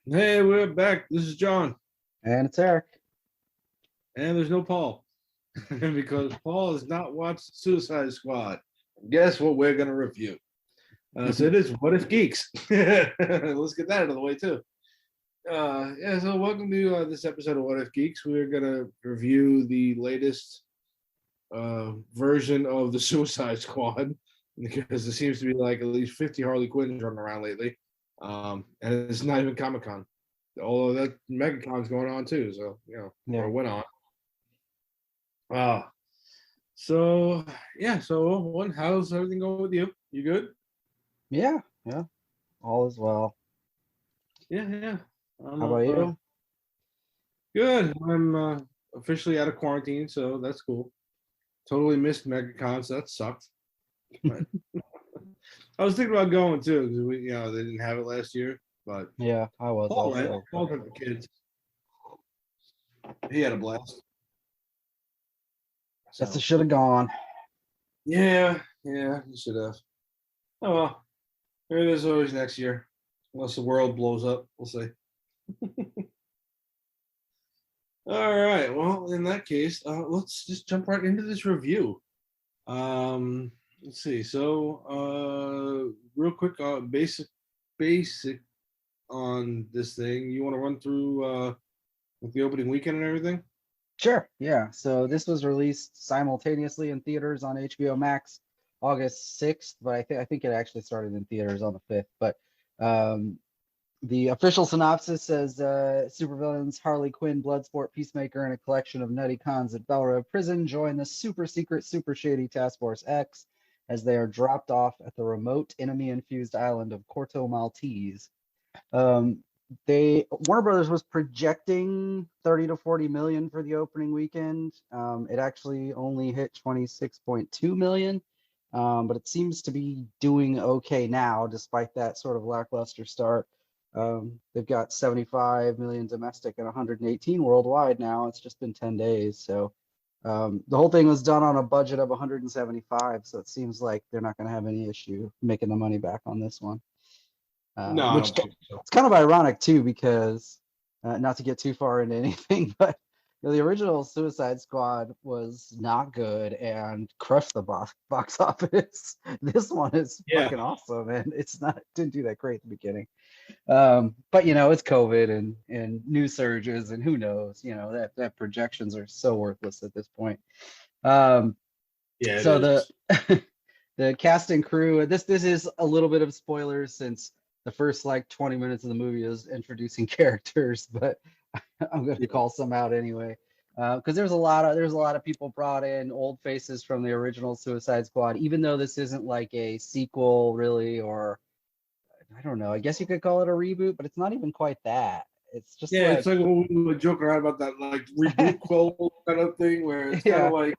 Hey, we're back. This is John, And it's Eric. and there's no Paul because Paul has not watched Suicide Squad. Guess what we're going to review? So it is What If Geeks. Let's get that out of the way, too. So welcome to this episode of What If Geeks. We're going to review the latest version of the Suicide Squad because there seems to be like at least 50 Harley Quinns running around lately. And it's not even Comic Con. Although that MegaCon's going on too, so or went on. Uh so one, how's everything going with you? You good? Yeah, all is well. Yeah. How about you? Good. I'm officially out of quarantine, so that's cool. Totally missed MegaCon, so that sucked. But I was thinking about going too because they didn't have it last year. But Yeah, I was Paul went. also. Paul took the kids. He had a blast. Guess I So should have gone. yeah, you should have. Oh well, maybe there's always next year, unless the world blows up. We'll see. All right. Well, in that case, let's just jump right into this review. Let's see. So, real quick, basic on this thing. You want to run through with the opening weekend and everything? Sure, yeah. So this was released simultaneously in theaters on HBO Max August 6th, but I think it actually started in theaters on the 5th. But um, the official synopsis says supervillains Harley Quinn, Bloodsport, Peacemaker, and a collection of nutty cons at Belrive Prison join the super secret, super shady Task Force X as they are dropped off at the remote enemy-infused island of Corto Maltese. Um, Warner Brothers was projecting 30 to 40 million for the opening weekend. It actually only hit 26.2 million, but it seems to be doing okay now, despite that sort of lackluster start. They've got 75 million domestic and 118 worldwide now. It's just been 10 days. So the whole thing was done on a budget of 175. So it seems like they're not going to have any issue making the money back on this one. No, I Which don't think so. it's kind of ironic too, because not to get too far into anything, but the original Suicide Squad was not good and crushed the box office. This one is Yeah. fucking awesome, and didn't do that great at the beginning. But it's COVID and news surges, and who knows? That projections are so worthless at this point. Yeah, it So is. the cast and crew. This is a little bit of spoilers since the first like 20 minutes of the movie is introducing characters, but I'm going to call some out anyway. Because there's a lot of people brought in, old faces from the original Suicide Squad, even though this isn't like a sequel really, or I don't know. I guess you could call it a reboot, but it's not even quite that. It's just Yeah, it's like like when we were joking around about that like reboot quote kind of thing, where it's kind yeah, of like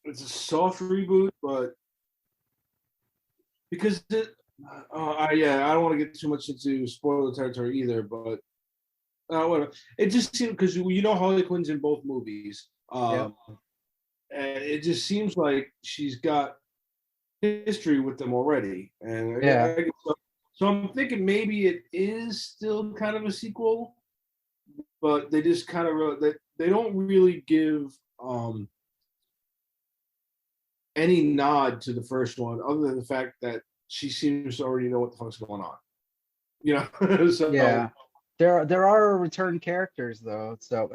it's a soft reboot, but because I don't want to get too much into spoiler territory either, but whatever. It just seems because Harley Quinn's in both movies, yeah, and it just seems like she's got history with them already, and yeah. so I'm thinking maybe it is still kind of a sequel, but they just kind of they don't really give any nod to the first one, other than the fact that she seems to already know what the fuck's going on. So Yeah, there are return characters though, so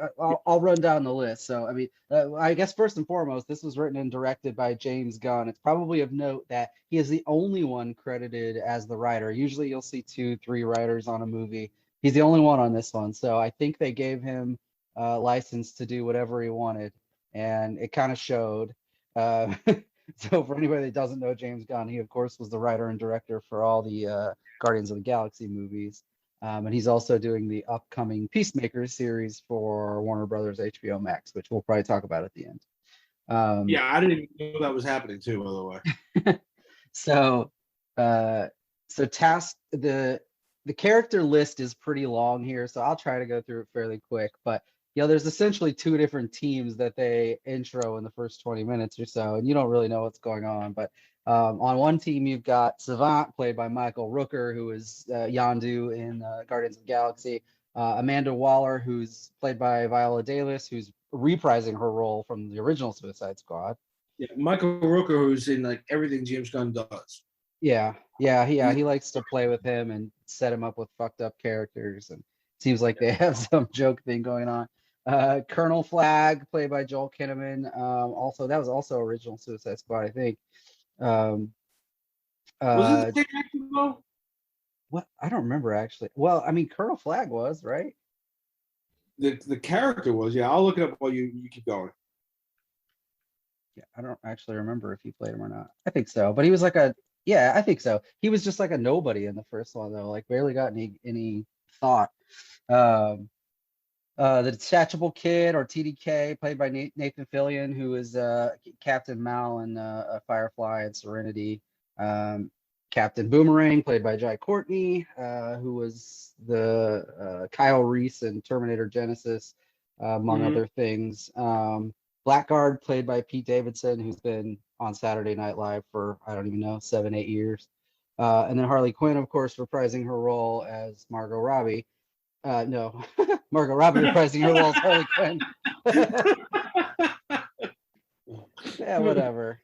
I'll run down the list. So I mean, I guess first and foremost, this was written and directed by James Gunn. It's probably of note that he is the only one credited as the writer. Usually, you'll see two, three writers on a movie. He's the only one on this one, so I think they gave him license to do whatever he wanted, and it kind of showed. Uh, so for anybody that doesn't know James Gunn, he of course was the writer and director for all the Guardians of the Galaxy movies. And he's also doing the upcoming Peacemaker series for Warner Brothers HBO Max, which we'll probably talk about at the end. yeah, I didn't even know that was happening too. By the way, so, uh, so task the character list is pretty long here, so I'll try to go through it fairly quick. But there's essentially two different teams that they intro in the first 20 minutes or so, and you don't really know what's going on. But On one team, you've got Savant, played by Michael Rooker, who is Yondu in Guardians of the Galaxy. Amanda Waller, who's played by Viola Davis, who's reprising her role from the original Suicide Squad. Yeah, Michael Rooker, who's in like everything James Gunn does. Yeah, he likes to play with him and set him up with fucked up characters, and seems like they have some joke thing going on. Colonel Flag, played by Joel Kinnaman. Also, that was also original Suicide Squad, I think. Was it the same actor though? What? I don't remember actually. Well, I mean, Colonel Flag was, right? The character was, yeah. I'll look it up while you keep going. Yeah, I don't actually remember if he played him or not. I think so, but he was like yeah, I think so. He was just like a nobody in the first one though, like barely got any thought. The Detachable Kid, or TDK, played by Nathan Fillion, who is Captain Mal in Firefly and Serenity. Captain Boomerang, played by Jai Courtney, who was the Kyle Reese in Terminator Genesis, among other things. Blackguard, played by Pete Davidson, who's been on Saturday Night Live for, I don't even know, 7-8 years. And then Harley Quinn, of course, reprising her role as Margot Robbie. No, Margot Robbie reprising her role as Harley Quinn. Yeah, whatever.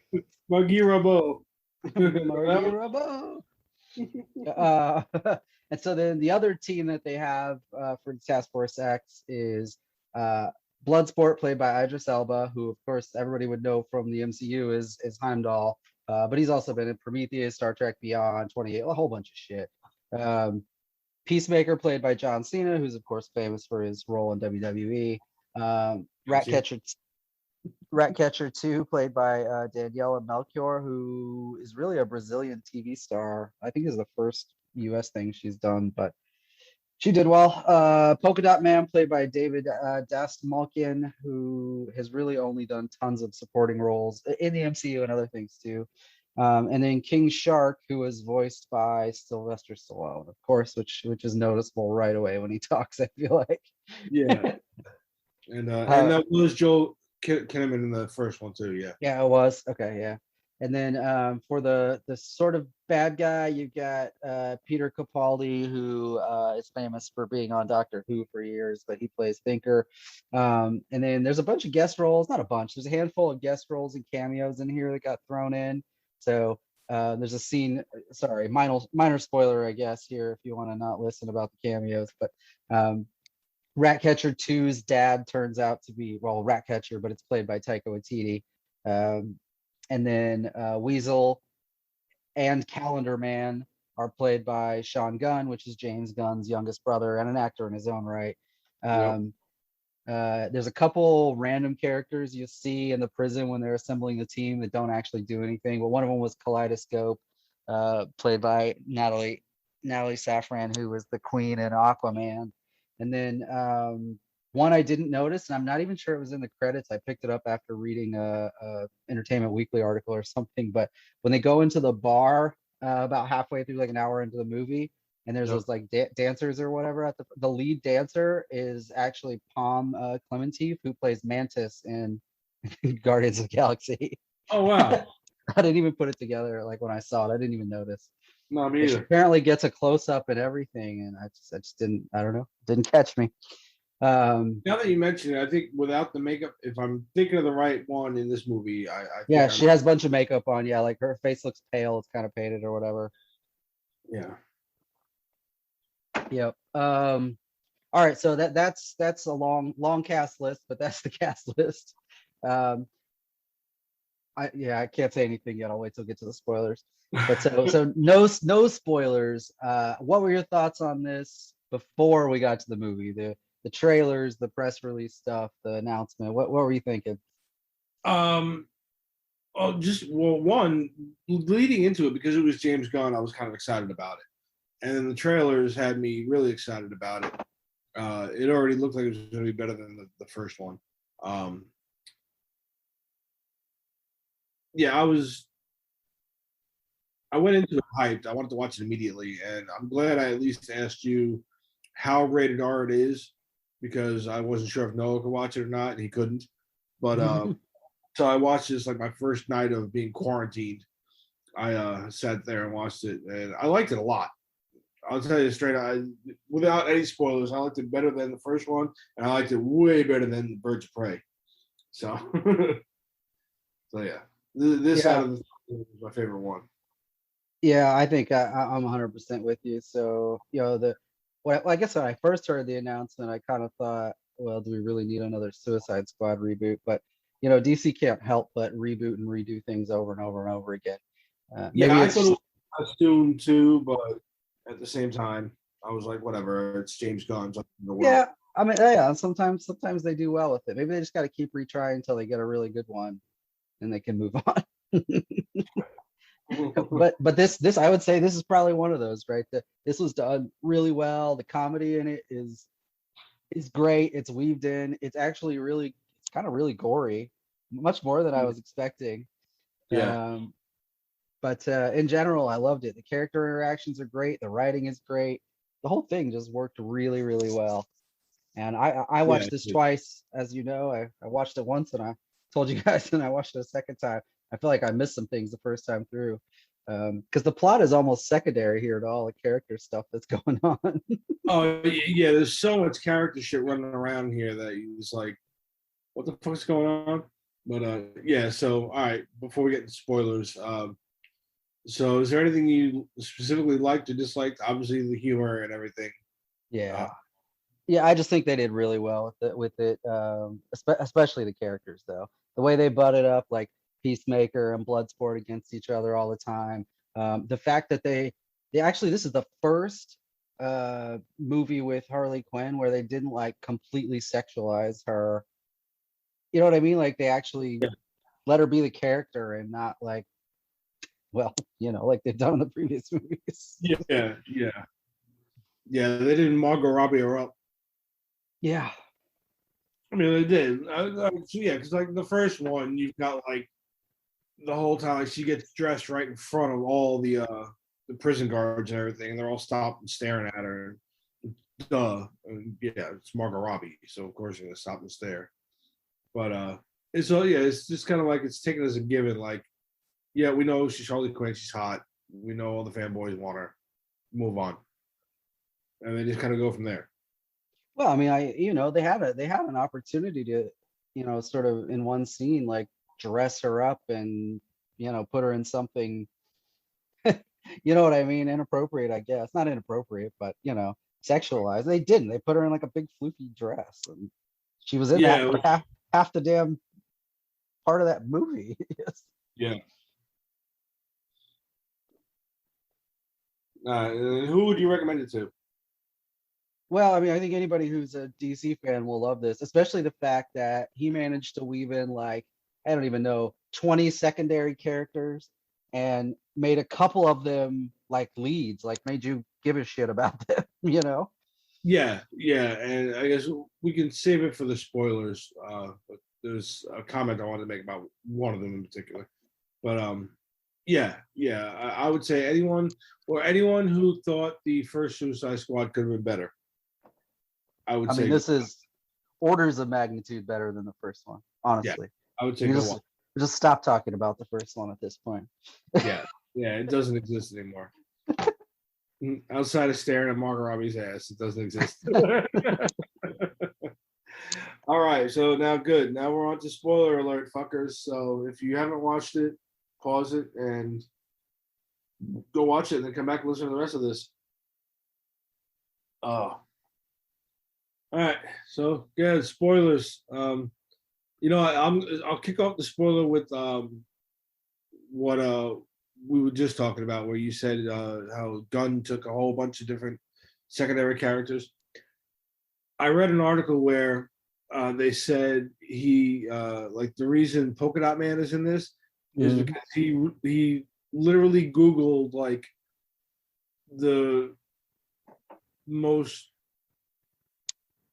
Margie Rabot. Margie Rabot. And so then the other team that they have for Task Force X is Bloodsport, played by Idris Elba, who of course everybody would know from the MCU is Heimdall, but he's also been in Prometheus, Star Trek Beyond, 28, a whole bunch of shit. Peacemaker, played by John Cena, who's of course famous for his role in WWE. Ratcatcher 2, played by Daniela Melchior, who is really a Brazilian TV star. I think this is the first US thing she's done, but she did well. Polka Dot Man, played by David Dastmalchian, who has really only done tons of supporting roles in the MCU and other things too. And then King Shark, who was voiced by Sylvester Stallone, of course, which is noticeable right away when he talks, I feel like. Yeah. And that was Joel Kinnaman in the first one too, yeah. Yeah, it was. Okay, yeah. And then for the sort of bad guy, you've got Peter Capaldi, who is famous for being on Doctor Who for years, but he plays Thinker. And then there's a bunch of guest roles, not a bunch, there's a handful of guest roles and cameos in here that got thrown in. So there's a scene, sorry, minor spoiler, I guess, here if you want to not listen about the cameos, but Ratcatcher 2's dad turns out to be, well, Ratcatcher, but it's played by Taika Waititi. And then Weasel and Calendar Man are played by Sean Gunn, which is James Gunn's youngest brother and an actor in his own right. There's a couple random characters you see in the prison when they're assembling the team that don't actually do anything, but one of them was Kaleidoscope, played by Natalie Safran, who was the queen in Aquaman. And then one I didn't notice, and I'm not even sure it was in the credits. I picked it up after reading a Entertainment Weekly article or something. But when they go into the bar about halfway through, like an hour into the movie, and there's those like dancers or whatever, at the lead dancer is actually Palm Clementif, who plays Mantis in Guardians of the Galaxy. Oh wow! I didn't even put it together. Like when I saw it, I didn't even notice. No, me either. She apparently gets a close up and everything, and I just didn't. I don't know. Didn't catch me. Now that you mention it, I think without the makeup, if I'm thinking of the right one in this movie, I yeah, she has a bunch of makeup on. Yeah, like her face looks pale. It's kind of painted or whatever. Yeah. Yep. All right, so that's a long cast list, but that's the cast list. I can't say anything yet. I'll wait till we get to the spoilers. But so no spoilers. What were your thoughts on this before we got to the movie? The trailers, the press release stuff, the announcement. What were you thinking? One leading into it, because it was James Gunn, I was kind of excited about it. And then the trailers had me really excited about it. It already looked like it was going to be better than the first one. I went into it hyped. I wanted to watch it immediately, and I'm glad I at least asked you how rated R it is, because I wasn't sure if Noah could watch it or not, and he couldn't. But so I watched this like my first night of being quarantined, I sat there and watched it, and I liked it a lot. I'll tell you straight, without any spoilers, I liked it better than the first one, and I liked it way better than Birds of Prey. So, so yeah, this Yeah. out of the was my favorite one. Yeah, I think I'm 100% with you. So, I guess when I first heard the announcement, I kind of thought, well, do we really need another Suicide Squad reboot? But, DC can't help but reboot and redo things over and over and over again. Yeah, Maybe I it's thought it just, was soon too, but at the same time, I was like, whatever, it's James Gunn's up in the world. yeah, I mean, yeah, sometimes they do well with it. Maybe they just got to keep retrying until they get a really good one and they can move on. But this I would say this is probably one of those, right? That this was done really well. The comedy in it is great. It's weaved in. It's actually it's kind of really gory, much more than I was expecting. Yeah, But in general, I loved it. The character interactions are great. The writing is great. The whole thing just worked really, really well. And I yeah, watched this twice, as you know. I watched it once and I told you guys, and I watched it a second time. I feel like I missed some things the first time through. Because the plot is almost secondary here to all the character stuff that's going on. Oh yeah, there's so much character shit running around here that you just like, what the fuck's going on? But yeah, so all right, before we get into spoilers, so is there anything you specifically liked or disliked? Obviously the humor and everything. Yeah. Yeah, I just think they did really well with it, especially the characters though. The way they butted up like Peacemaker and Bloodsport against each other all the time. The fact that they actually this is the first movie with Harley Quinn where they didn't like completely sexualize her. You know what I mean? Like they actually let her be the character and not like, well, like they've done in the previous movies. Yeah, yeah, yeah. They didn't Margot Robbie her up. Yeah. I mean, they did. Yeah, because like the first one, you've got like the whole time like, she gets dressed right in front of all the prison guards and everything, and they're all stopped and staring at her. Duh. And yeah, it's Margot Robbie, so of course you're gonna stop and stare. But it's all yeah, it's just kind of like it's taken as a given. Like, yeah, we know she's Harley Quinn, she's hot. We know all the fanboys want her. Move on, and they just kind of go from there. Well, I mean, they had an opportunity to, sort of in one scene, like dress her up and, put her in something, you know what I mean? Inappropriate, I guess. Not inappropriate, but, sexualized. They didn't. They put her in like a big floofy dress and she was in that for half the damn part of that movie. Yes. Yeah. Who would you recommend it to? Well, I mean, I think anybody who's a DC fan will love this, especially the fact that he managed to weave in like, I don't even know, 20 secondary characters and made a couple of them like leads, like made you give a shit about them, Yeah, yeah, and I guess we can save it for the spoilers. But there's a comment I wanted to make about one of them in particular. But yeah, yeah, I would say anyone who thought the first Suicide Squad could have been better. I would I say mean, this is orders of magnitude better than the first one, honestly. I would say You go just on. just stop talking about the first one at this point. Yeah, yeah, it doesn't exist anymore. Outside of staring at Margot Robbie's ass, it doesn't exist. All right, so now good. Now we're on to spoiler alert, fuckers. So if you haven't watched it, pause it and go watch it, and then come back and listen to the rest of this. Oh, all right. So yeah, spoilers. I'll kick off the spoiler with what we were just talking about, where you said how Gunn took a whole bunch of different secondary characters. I read an article where they said he like the reason Polka Dot Man is in this is because he literally Googled like the most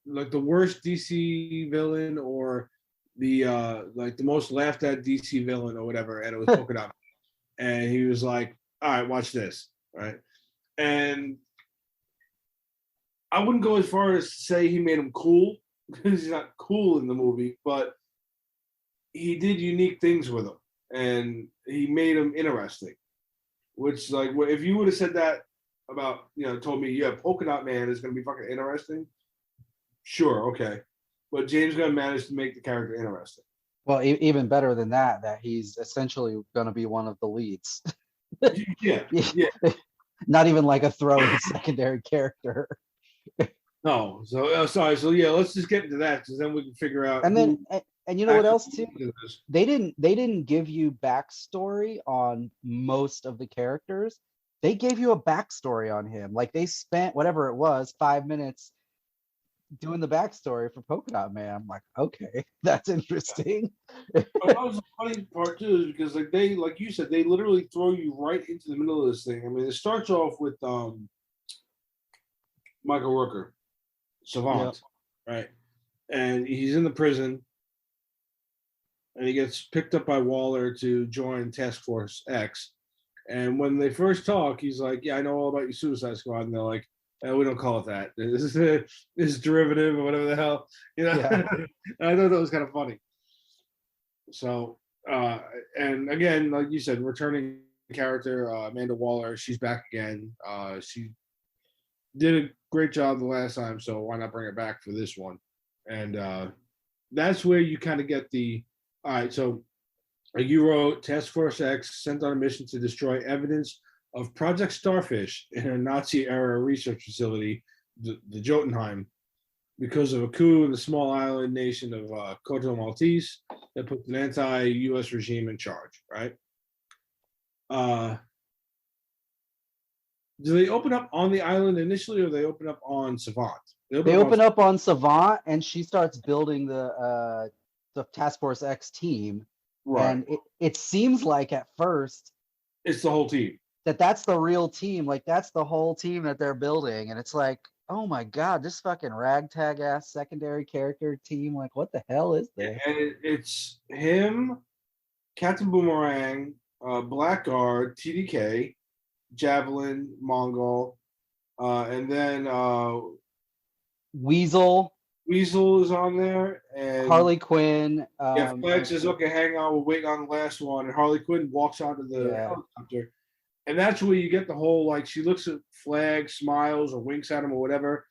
like the worst DC villain or the like the most laughed at DC villain or whatever, and it was Polka Dot Man. And he was like, all right, watch this, right? And I wouldn't go as far as to say he made him cool, because he's not cool in the movie, but he did unique things with him, and he made him interesting. Which, like, if you would have said that about, told me, yeah, Polka Dot Man is going to be fucking interesting, sure, okay. But James Gunn managed to make the character interesting. Well, even better than that, that he's essentially going to be one of the leads. Yeah. Not even like a throwing secondary character. No, so sorry. So yeah, let's just get into that because then we can figure out. And then, and you know what else too? Is. They didn't give you backstory on most of the characters. They gave you a backstory on him. Like they spent whatever it was, 5 minutes doing the backstory for Polka Dot Man. I'm like, okay, that's interesting. But that was the funny part too, is because like you said, they literally throw you right into the middle of this thing. I mean, it starts off with Michael Rooker, Savant, right? And he's in the prison, and he gets picked up by Waller to join Task Force X. And when they first talk, he's like, "Yeah, I know all about your Suicide Squad," and they're like, "We don't call it that. This is derivative or whatever the hell." Yeah. I thought that was kind of funny. So, and again, like you said, returning character Amanda Waller, she's back again. She did a great job the last time, so why not bring her back for this one? And that's where you kind of get the all right. So, like you wrote, Task Force X sent on a mission to destroy evidence of Project Starfish in a Nazi-era research facility, the Jotunheim, because of a coup in the small island nation of Koto Maltese that puts an anti-U.S. regime in charge, right? Do they open up on the island initially, or they open up on Savant? They open up on Savant, and she starts building the Task Force X team. Right. And it seems like at first it's the whole team. That's the real team. Like that's the whole team that they're building. And it's like, oh my God, this fucking ragtag ass secondary character team. Like, what the hell is this? And it's him, Captain Boomerang, Blackguard, TDK, Javelin, Mongol, and then Weasel. Weasel is on there, and Harley Quinn. Flag says, "Okay, hang on, we're waiting on the last one." And Harley Quinn walks onto the helicopter, and that's where you get the whole like she looks at Flag, smiles or winks at him or whatever,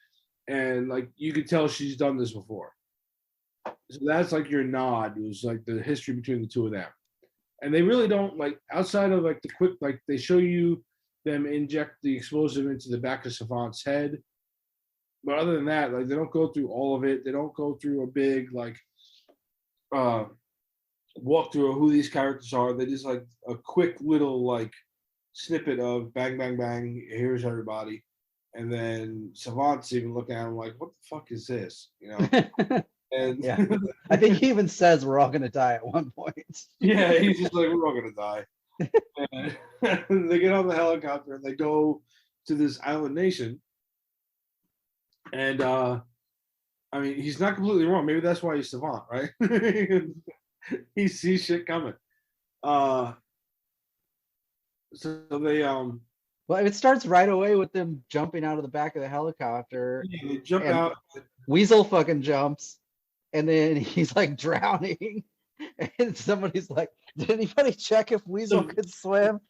and like you could tell she's done this before. So that's like your nod. It was like the history between the two of them, and they really don't like outside of like the quick like they show you them inject the explosive into the back of Savant's head. But other than that, like they don't go through all of it. They don't go through a big like walk through of who these characters are. They just like a quick little like snippet of bang, bang, bang. Here's everybody, and then Savant's even looking at him like, "What the fuck is this?" And yeah, I think he even says we're all gonna die at one point. Yeah, he's just like, "We're all gonna die." And they get on the helicopter and they go to this island nation. And I mean, he's not completely wrong. Maybe that's why he's Savant, right? He sees shit coming. So they well, it starts right away with them jumping out of the back of the helicopter. Yeah, they jump out. Weasel fucking jumps, and then he's like drowning. And somebody's like, "Did anybody check if Weasel could swim?"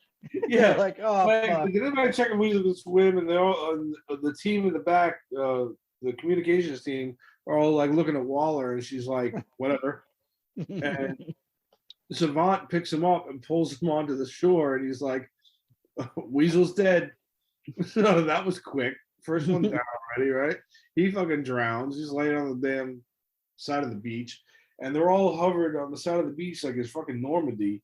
Yeah, like, oh, fuck. Did anybody check if Weasel could swim? And they're all the team in the back, the communications team, are all like looking at Waller, and she's like, "Whatever." And Savant picks him up and pulls him onto the shore, and he's like, "Weasel's dead." So that was quick. First one down already, right? He fucking drowns. He's laying on the damn side of the beach, and they're all hovered on the side of the beach like it's fucking Normandy.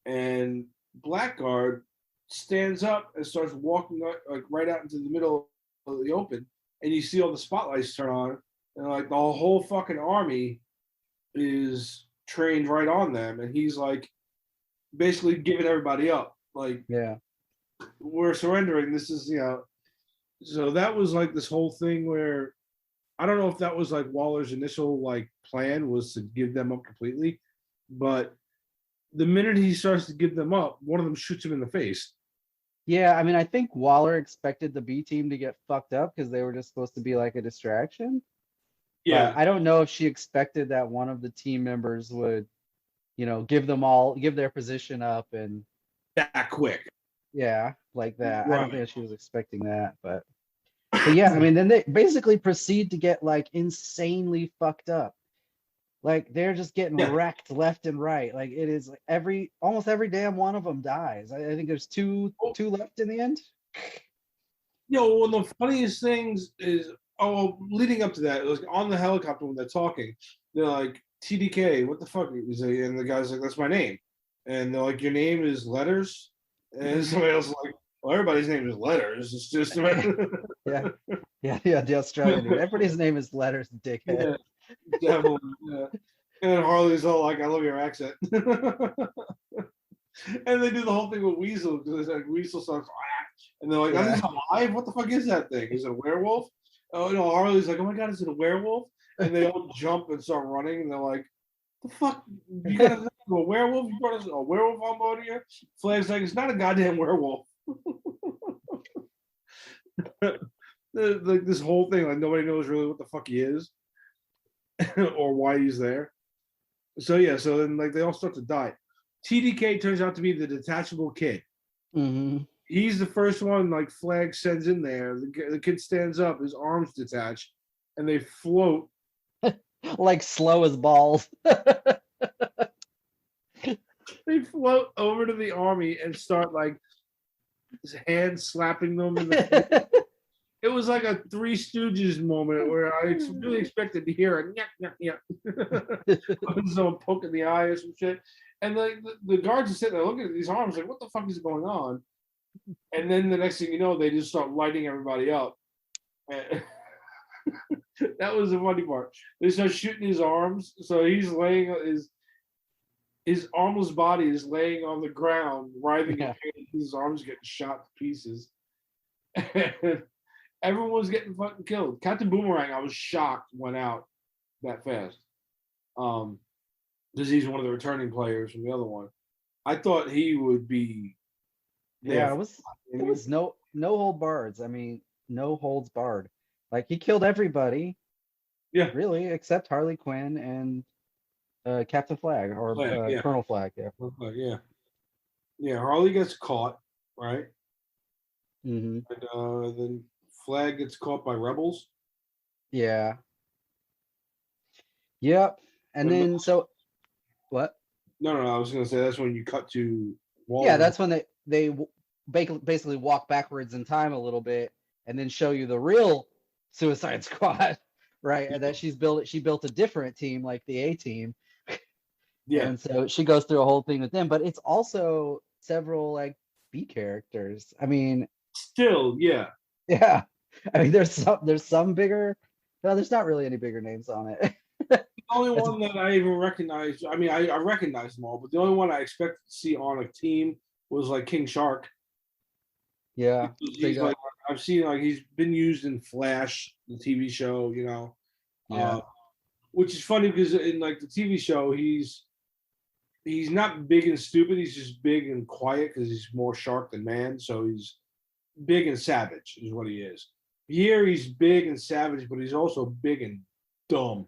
And Blackguard stands up and starts walking like right out into the middle of the open, and you see all the spotlights turn on, and like the whole fucking army is trained right on them, and he's like basically giving everybody up, like, yeah, we're surrendering. This is so that was like this whole thing where I don't know if that was like Waller's initial like plan was to give them up completely, but the minute he starts to give them up, one of them shoots him in the face. Yeah, I mean, I think Waller expected the B team to get fucked up because they were just supposed to be like a distraction. Yeah, but I don't know if she expected that one of the team members would, give their position up and that quick. Yeah, like that. I don't Right. think she was expecting that, but yeah, I mean, then they basically proceed to get like insanely fucked up. Like they're just getting Yeah. wrecked left and right. Like it is like almost every damn one of them dies. I think there's two left in the end. One of the funniest things is, leading up to that, like on the helicopter when they're talking, they're like, TDK, what the fuck is it? And the guy's like, that's my name. And they're like, your name is letters? And somebody else is like, well, everybody's name is letters. It's just Yeah, yeah. The Australian dude. Everybody's name is letters, dickhead. yeah, definitely. Yeah. And then Harley's all like, I love your accent. And they do the whole thing with Weasel because like Weasel starts, and they're like, "That is alive? What the fuck is that thing? Is it a werewolf?" Oh no, Harley's like, "Oh my god, is it a werewolf?" And they all jump and start running, and they're like, "The fuck? You got a werewolf? You brought us a werewolf on board here?" Flag's like, "It's not a goddamn werewolf." Like this whole thing, like nobody knows really what the fuck he is or why he's there. So yeah, so then like they all start to die. TDK turns out to be the detachable kid. Mm-hmm. He's the first one, like Flag sends in there. The kid stands up, his arms detach, and they float. Like slow as balls. They float over to the army and start like his hand slapping them in the It was like a Three Stooges moment where I really expected to hear a yuck, yuck, yuck. Someone poking the eye or some shit. And like the guards are sitting there looking at these arms, like, what the fuck is going on? And then the next thing you know, they just start lighting everybody up. And that was the funny part. They start shooting his arms, so he's laying his armless body is laying on the ground, writhing in pain. His arms getting shot to pieces. And everyone was getting fucking killed. Captain Boomerang, I was shocked, went out that fast. Because he's one of the returning players from the other one. I thought he would be there. Yeah, it was no hold barred. I mean, no holds barred. Like he killed everybody. Yeah. Really, except Harley Quinn and Captain Flag or yeah. Colonel Flag. Yeah. Yeah. Yeah. Harley gets caught, right? Mm-hmm. And then Flag gets caught by rebels. Yeah. Yep. And then so what? No. I was gonna say that's when you cut to Walt. Yeah, that's when they basically walk backwards in time a little bit and then show you the real Suicide Squad, right? And that she built a different team, like the A team. Yeah. And so she goes through a whole thing with them, but it's also several like B characters. I mean, still, yeah. Yeah. I mean, there's some bigger. No, there's not really any bigger names on it. The only one that I even recognized, I mean, I recognize them all, but the only one I expected to see on a team was like King Shark. Yeah. He's like, I've seen like he's been used in Flash, the TV show, you know. Yeah. Which is funny because in like the TV show, he's not big and stupid. He's just big and quiet because he's more shark than man. So he's big and savage is what he is. Here he's big and savage, but he's also big and dumb.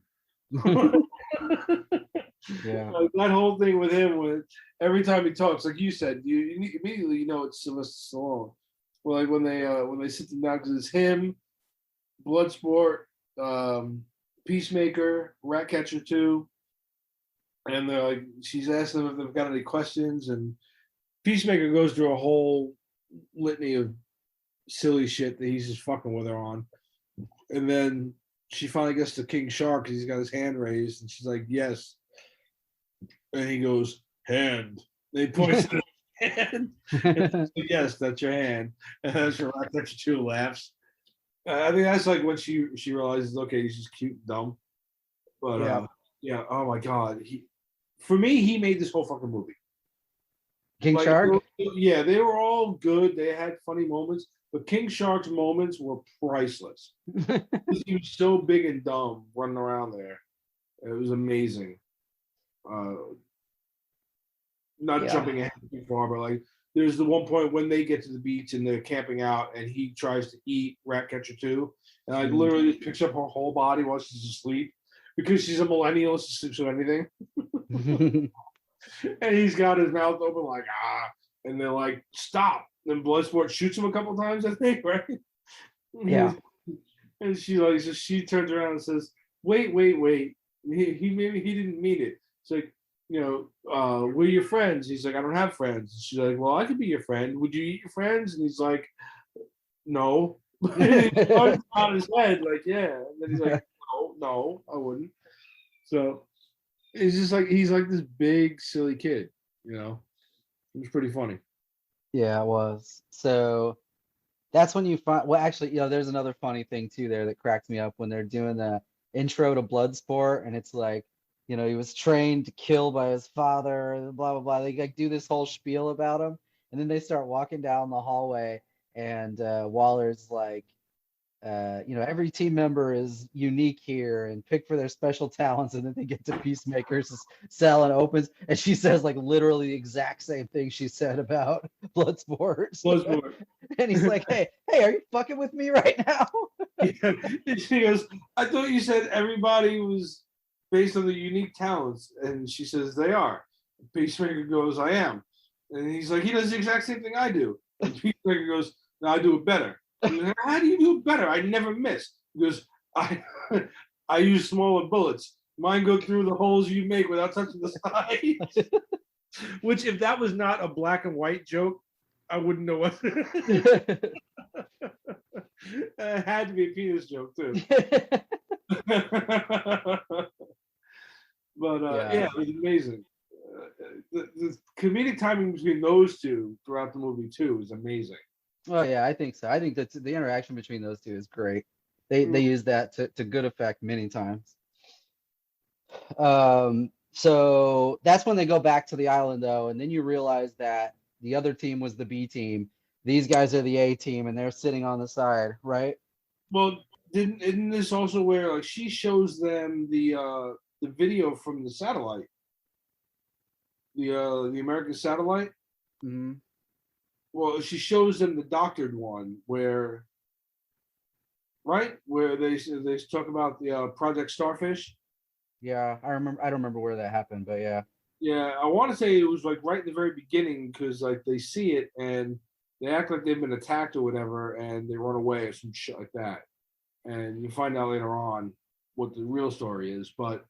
Yeah. Like that whole thing with him, when every time he talks, like you said, you immediately know it's Sylvester Stallone. Well, like when they sit them down, because it's him, Bloodsport, Peacemaker, Ratcatcher 2, and they're like, she's asking them if they've got any questions, and Peacemaker goes through a whole litany of silly shit that he's just fucking with her on, and then she finally gets to King Shark because he's got his hand raised, and she's like, "Yes," and he goes, "Hand." They point to the hand. Like, yes, that's your hand. And that's your Ratcatcher 2 laughs. I think that's like when she realizes, okay, he's just cute and dumb. But yeah, oh my god, for me, he made this whole fucking movie. King Shark? Yeah, they were all good. They had funny moments, but King Shark's moments were priceless. He was so big and dumb running around there. It was amazing. Not jumping ahead too far, but like there's the one point when they get to the beach and they're camping out and he tries to eat Ratcatcher 2 and like literally just picks up her whole body while she's asleep because she's a millennial, she sleeps with anything. And he's got his mouth open like, and they're like, stop. Then Bloodsport shoots him a couple times, I think, right? Yeah. And she turns around and says, "Wait, wait, wait. He maybe he didn't mean it." It's like, we're your friends. He's like, "I don't have friends." She's like, "Well, I could be your friend. Would you eat your friends?" And he's like, "No." He turns on his head, like, "Yeah." And then he's like, "No, no, I wouldn't." So it's just like he's like this big silly kid, you know. It was pretty funny. Yeah, it was. So that's when you find, well, actually, there's another funny thing too there that cracks me up when they're doing the intro to Bloodsport, and it's like, he was trained to kill by his father, blah blah blah. They like do this whole spiel about him, and then they start walking down the hallway, and Waller's like, every team member is unique here and pick for their special talents. And then they get to Peacemaker's cell and opens, and she says like literally the exact same thing she said about Bloodsport. Bloodsport. And he's like, hey, are you fucking with me right now? Yeah. She goes, "I thought you said everybody was based on the unique talents." And she says, "They are." Peacemaker goes, "I am." And he's like, "He does the exact same thing I do." And Peacemaker goes, "No, I do it better." Like, "How do you do it better? I never miss." He goes, I I use smaller bullets. Mine go through the holes you make without touching the sides." Which, if that was not a black and white joke, I wouldn't know what. It had to be a penis joke too. But yeah, it was amazing. The comedic timing between those two throughout the movie too is amazing. Oh yeah, I think so. I think that the interaction between those two is great. They use that to good effect many times. So that's when they go back to the island though, and then you realize that the other team was the B team. These guys are the A team, and they're sitting on the side, right? Well, isn't this also where like she shows them the video from the satellite, the American satellite? Mm-hmm. Well, she shows them the doctored one where, right, where they talk about the Project Starfish. Yeah, I remember. I don't remember where that happened, but yeah. Yeah, I want to say it was like right in the very beginning because like they see it and they act like they've been attacked or whatever, and they run away or some shit like that. And you find out later on what the real story is. But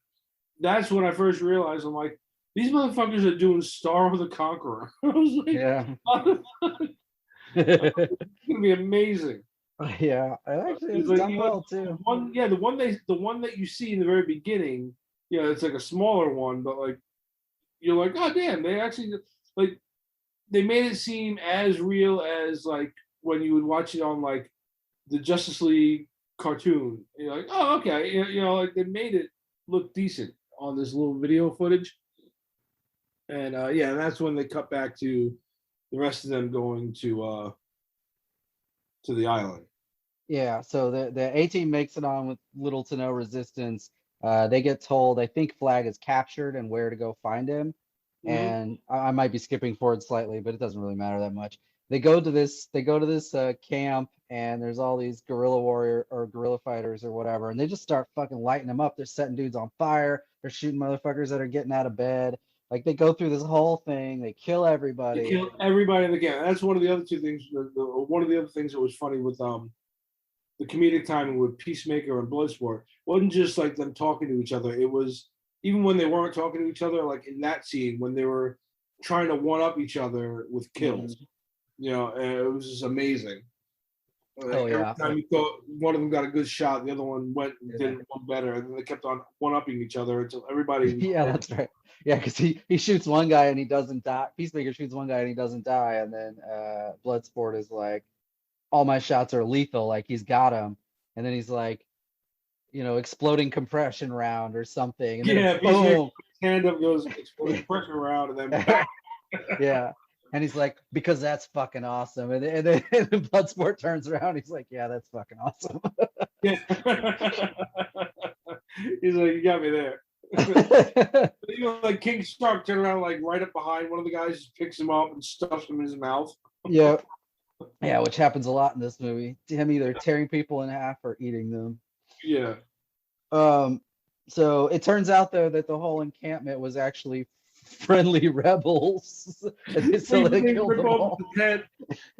that's when I first realized I'm like, these motherfuckers are doing Star of the Conqueror. I was like, Yeah. it's gonna be amazing. Yeah, actually it's like, done well too. The one that you see in the very beginning, it's like a smaller one, but like you're like, oh damn, they actually like they made it seem as real as like when you would watch it on like the Justice League cartoon. You're like, oh okay, like they made it look decent on this little video footage. And yeah, that's when they cut back to the rest of them going to the island. Yeah, so the A team makes it on with little to no resistance. They get told, I think Flag is captured and where to go find him. Mhm. And I might be skipping forward slightly, but it doesn't really matter that much. They go to this camp, and there's all these guerrilla warrior or guerrilla fighters or whatever, and they just start fucking lighting them up. They're setting dudes on fire. They're shooting motherfuckers that are getting out of bed. Like they go through this whole thing. They kill everybody. They kill everybody in the game. That's one of the other two things. One of the other things that was funny with the comedic timing with Peacemaker and Bloodsport wasn't just like them talking to each other. It was even when they weren't talking to each other, like in that scene when they were trying to one up each other with kills. And it was just amazing. Oh yeah. Every time you thought one of them got a good shot, the other one went and did one better, and then they kept on one upping each other until everybody. Yeah, that's right. Yeah, because he shoots one guy and he doesn't die. Peacemaker shoots one guy and he doesn't die, and then Bloodsport is like, all my shots are lethal, like he's got him, and then he's like, exploding compression round or something, and then boom, hand up goes exploding compression round, and then yeah, and he's like, because that's fucking awesome, and then Bloodsport turns around, he's like, yeah, that's fucking awesome. Yeah. He's like, you got me there. Like King Shark turned around, like right up behind one of the guys, just picks him up and stuffs him in his mouth. Yeah. Yeah, which happens a lot in this movie. Him either tearing people in half or eating them. Yeah. So it turns out though that the whole encampment was actually friendly rebels. So they They killed rip them open all. the tent.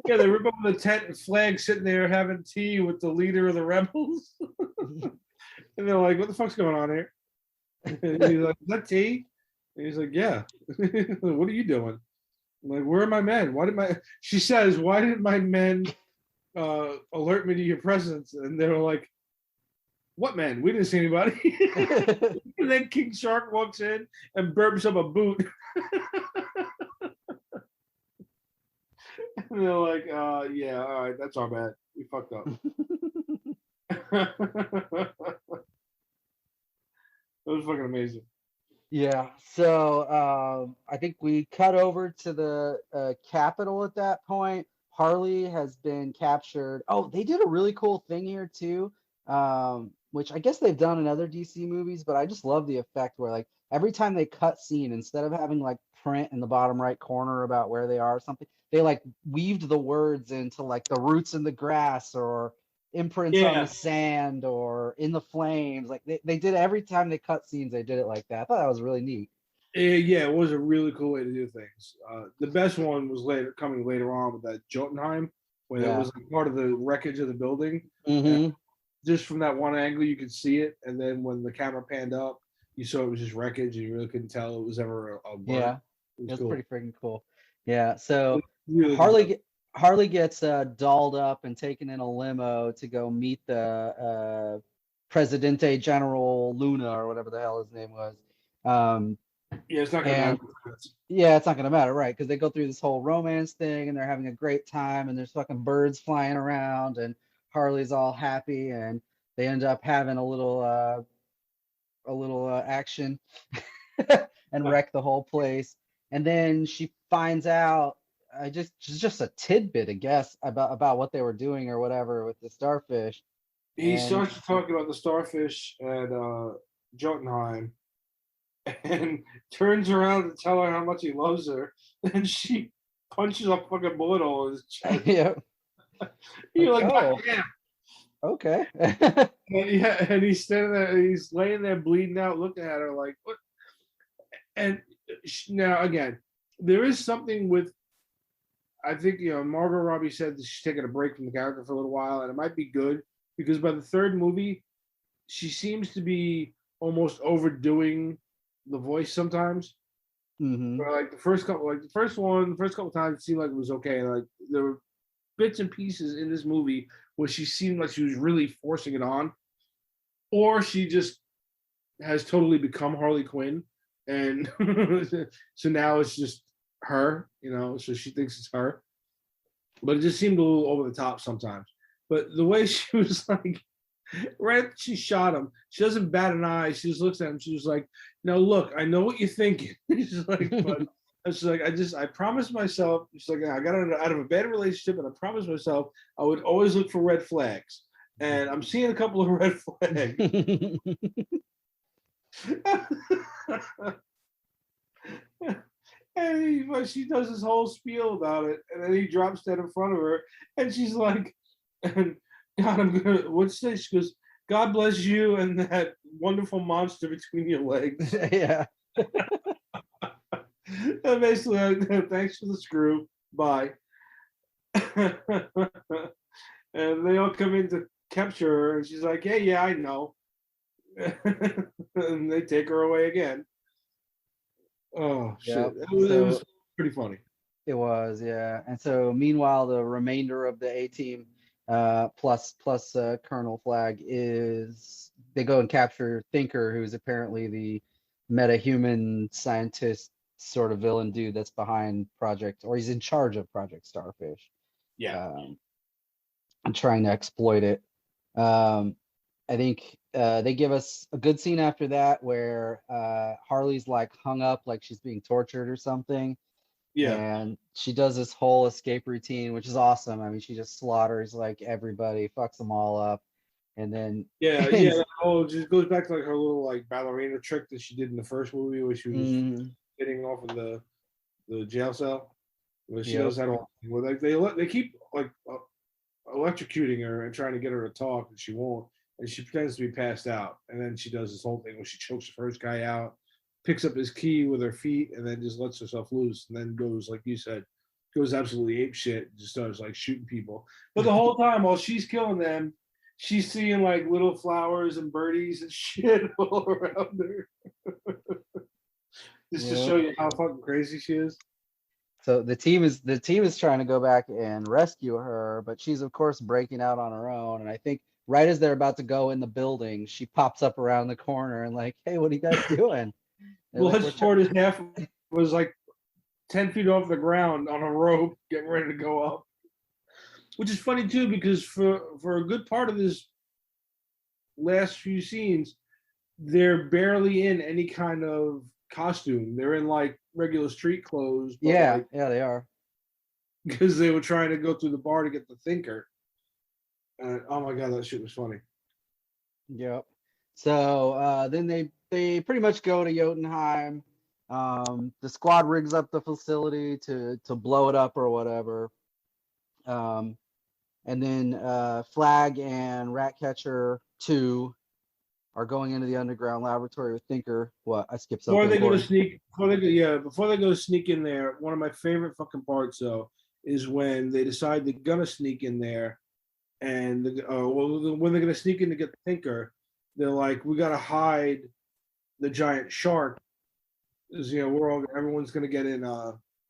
Yeah, they rip open the tent and Flag sitting there having tea with the leader of the rebels. And they're like, what the fuck's going on here? And he's like, is that tea? And he's like, yeah. What are you doing? I'm like, where are my men? She says, why didn't my men alert me to your presence? And they were like, what men? We didn't see anybody. And then King Shark walks in and burps up a boot. And they're like, yeah, all right, that's our bad. We fucked up. It was fucking amazing. Yeah. So I think we cut over to the Capitol at that point. Harley has been captured. Oh, they did a really cool thing here too, which I guess they've done in other DC movies, but I just love the effect where like every time they cut scene, instead of having like print in the bottom right corner about where they are or something, they like weaved the words into like the roots in the grass or imprints on the sand or in the flames. Like they did every time they cut scenes, they did it like that. I thought that was really neat. Yeah, it was a really cool way to do things. The best one was coming later on with that Jotunheim, when it was like part of the wreckage of the building. Mm-hmm. Just from that one angle, you could see it, and then when the camera panned up, you saw it was just wreckage, and you really couldn't tell it was ever a burn. Yeah, it was cool. pretty freaking cool. Yeah, so Really Harley gets dolled up and taken in a limo to go meet the Presidente General Luna or whatever the hell his name was. Yeah, it's not gonna matter. Yeah, it's not gonna matter, right? Because they go through this whole romance thing and they're having a great time and there's fucking birds flying around and Harley's all happy and they end up having a little action and wreck the whole place. And then she finds out just a tidbit, I guess, about what they were doing or whatever with the starfish. He starts talking about the starfish at Jotunheim, and turns around to tell her how much he loves her, and she punches a fucking bullet hole in his chest. Yeah. You're like, oh, yeah. Okay. and he's standing there, he's laying there bleeding out, looking at her like, what? And now again, there is something with, I think, Margot Robbie said that she's taking a break from the character for a little while, and it might be good because by the third movie, she seems to be almost overdoing the voice sometimes. Mm-hmm. But like the first couple times, it seemed like it was okay. Like there were bits and pieces in this movie where she seemed like she was really forcing it on, or she just has totally become Harley Quinn, and so now it's just her, so she thinks it's her. But it just seemed a little over the top sometimes. But the way she was like, right after she shot him, she doesn't bat an eye. She just looks at him. She was like, "Now look, I know what you're thinking." She's like, but she's like, I promised myself. She's like, I got out of a bad relationship, and I promised myself I would always look for red flags. And I'm seeing a couple of red flags. And she does this whole spiel about it, and then he drops dead in front of her, and she's like, and God, I'm gonna, what's this? She goes, God bless you and that wonderful monster between your legs. Yeah. And basically, thanks for the screw. Bye. And they all come in to capture her, and she's like, hey, yeah, I know. And they take her away again. Oh, shit. It was pretty funny. It was, yeah. And so meanwhile, the remainder of the A-team plus Colonel Flag they go and capture Thinker, who's apparently the meta-human scientist sort of villain dude that's behind he's in charge of Project Starfish. Yeah. And trying to exploit it. I think they give us a good scene after that where Harley's like hung up like she's being tortured or something. Yeah. And she does this whole escape routine, which is awesome. I mean, she just slaughters like everybody, fucks them all up. And then it just goes back to like her little like ballerina trick that she did in the first movie where she was getting off of the jail cell. Where she does that all. Well, like they keep like electrocuting her and trying to get her to talk, and she won't. And she pretends to be passed out, and then she does this whole thing where she chokes the first guy out, picks up his key with her feet and then just lets herself loose and then goes, like you said, goes absolutely ape shit and just starts like shooting people. But the whole time while she's killing them, she's seeing like little flowers and birdies and shit all around her. Just to show you how fucking crazy she is. So the team is trying to go back and rescue her, but she's of course breaking out on her own. And I think right as they're about to go in the building, she pops up around the corner and like, "Hey, what are you guys doing?" Bloodsport is half was like 10 feet off the ground on a rope, getting ready to go up. Which is funny too, because for a good part of this last few scenes, they're barely in any kind of costume. They're in like regular street clothes. Yeah, like, yeah, they are. Because they were trying to go through the bar to get the thinker. Oh my god, that shit was funny. Yep. So then they pretty much go to Jotunheim. The squad rigs up the facility to blow it up or whatever. And then Flag and Ratcatcher 2 are going into the underground laboratory with Thinker. What? I skipped something. Before they go sneak in there, one of my favorite fucking parts though is when they decide they're gonna sneak in there, and when they're gonna sneak in to get the Thinker, they're like, we gotta hide the giant shark. Because, everyone's gonna get in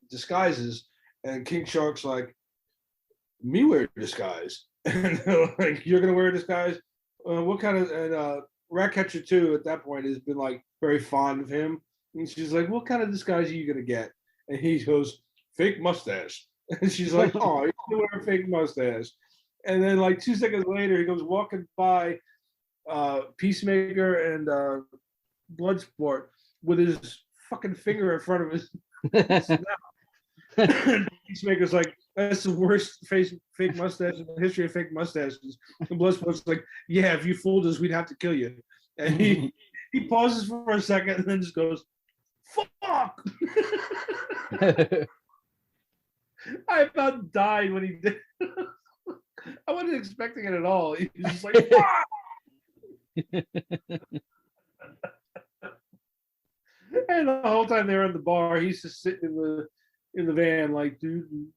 disguises, and King Shark's like, me wear a disguise, and they're like, you're gonna wear a disguise? What kind of? And Ratcatcher 2 at that point has been like very fond of him, and she's like, what kind of disguise are you gonna get? And he goes, fake mustache, and she's like, oh, you can wear a fake mustache. And then like 2 seconds later, he goes walking by Peacemaker and Bloodsport with his fucking finger in front of his mouth. Peacemaker's like, that's the worst fake mustache in the history of fake mustaches. And Bloodsport's like, yeah, if you fooled us, we'd have to kill you. And he pauses for a second and then just goes, fuck. I about died when he did. I wasn't expecting it at all. He was just like, fuck. And the whole time they were in the bar, he's just sitting in the van, like, dude.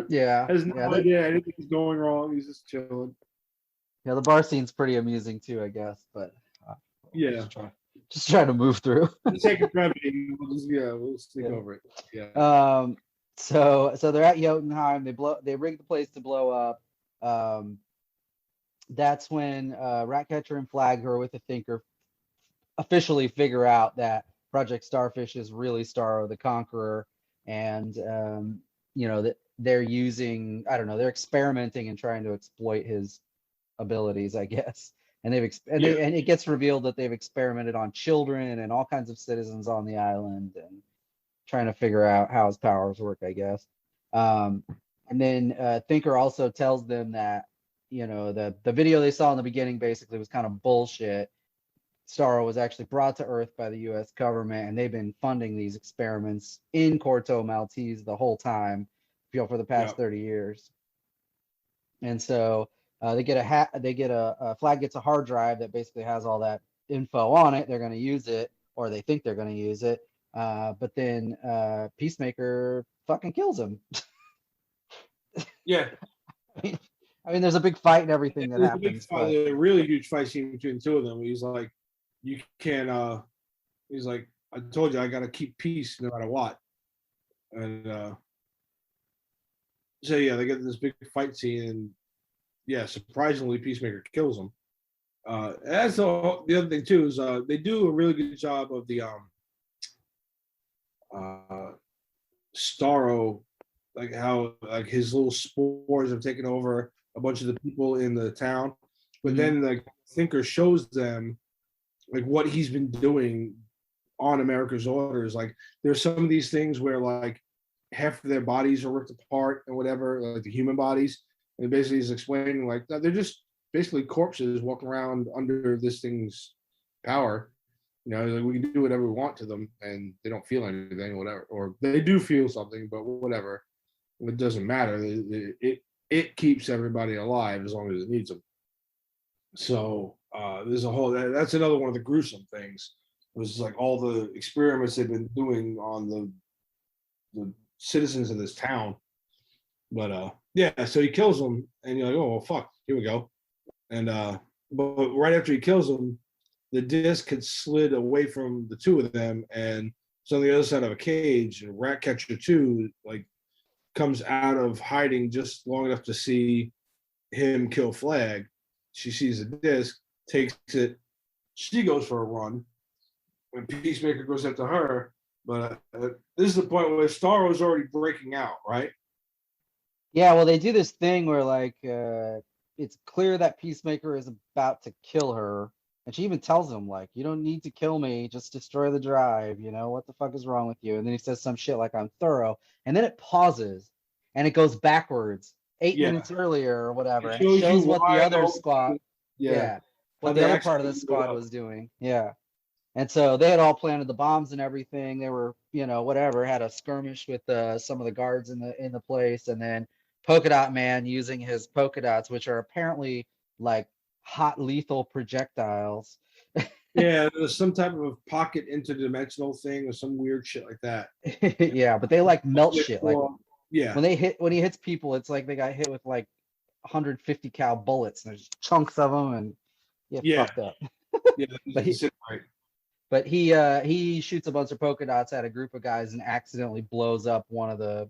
Yeah. Has no idea anything's going wrong. He's just chilling. Yeah, the bar scene's pretty amusing too, I guess. But yeah, just trying to move through. Take a brevity. We'll stick over it. Yeah. So they're at Jotunheim. They rig the place to blow up. That's when Ratcatcher and Flag, who are with the Thinker, officially figure out that Project Starfish is really Starro the Conqueror, and that they're using, I don't know, they're experimenting and trying to exploit his abilities, I guess. And and it gets revealed that they've experimented on children and all kinds of citizens on the island and trying to figure out how his powers work, I guess. And then Thinker also tells them that, the video they saw in the beginning basically was kind of bullshit. Starro was actually brought to Earth by the U.S. government, and they've been funding these experiments in Corto Maltese the whole time, for the past 30 years. And so they get a Flag gets a hard drive that basically has all that info on it. They're going to use it, or they think they're going to use it. But then Peacemaker fucking kills him. Yeah. I mean, there's a big fight and everything that happens. A really huge fight scene between the two of them. He's like, you can't. He's like, I told you, I got to keep peace no matter what. And so yeah, they get this big fight scene, and yeah, surprisingly, Peacemaker kills him. That's the other thing too is they do a really good job of the Starro, like how like his little spores have taken over a bunch of the people in the town, but then the Thinker shows them like what he's been doing on America's orders. Like there's some of these things where like half of their bodies are ripped apart and whatever, like the human bodies, and basically he's explaining like they're just basically corpses walking around under this thing's power. Like we can do whatever we want to them, and they don't feel anything, whatever, or they do feel something, but whatever. It doesn't matter. It keeps everybody alive as long as it needs them. So there's a whole. That's another one of the gruesome things was like all the experiments they've been doing on the citizens of this town. But yeah, so he kills them, and you're like, oh well, fuck, here we go. And but right after he kills them, the disc had slid away from the two of them, and it's on the other side of a cage. And Ratcatcher 2 like comes out of hiding just long enough to see him kill Flag. She sees the disc, takes it. She goes for a run. When Peacemaker goes after her, but this is the point where Starro's already breaking out, right? Yeah, well, they do this thing where like it's clear that Peacemaker is about to kill her, and she even tells him like, "You don't need to kill me, just destroy the drive. You know what the fuck is wrong with you?" And then he says some shit like, "I'm thorough," and then it pauses and it goes backwards 8 minutes earlier or whatever, and it shows what the other squad, what the other part of the squad was doing. Yeah. And so they had all planted the bombs and everything. They were, you know, whatever, had a skirmish with some of the guards in the place, and then Polka Dot Man using his polka dots, which are apparently like hot lethal projectiles. Yeah, there's some type of pocket interdimensional thing or some weird shit like that. Yeah, but they like melt shit. Like yeah, when he hits people, it's like they got hit with like 150 cal bullets. And there's chunks of them and fucked up. Yeah, but he shoots a bunch of polka dots at a group of guys and accidentally blows up one of the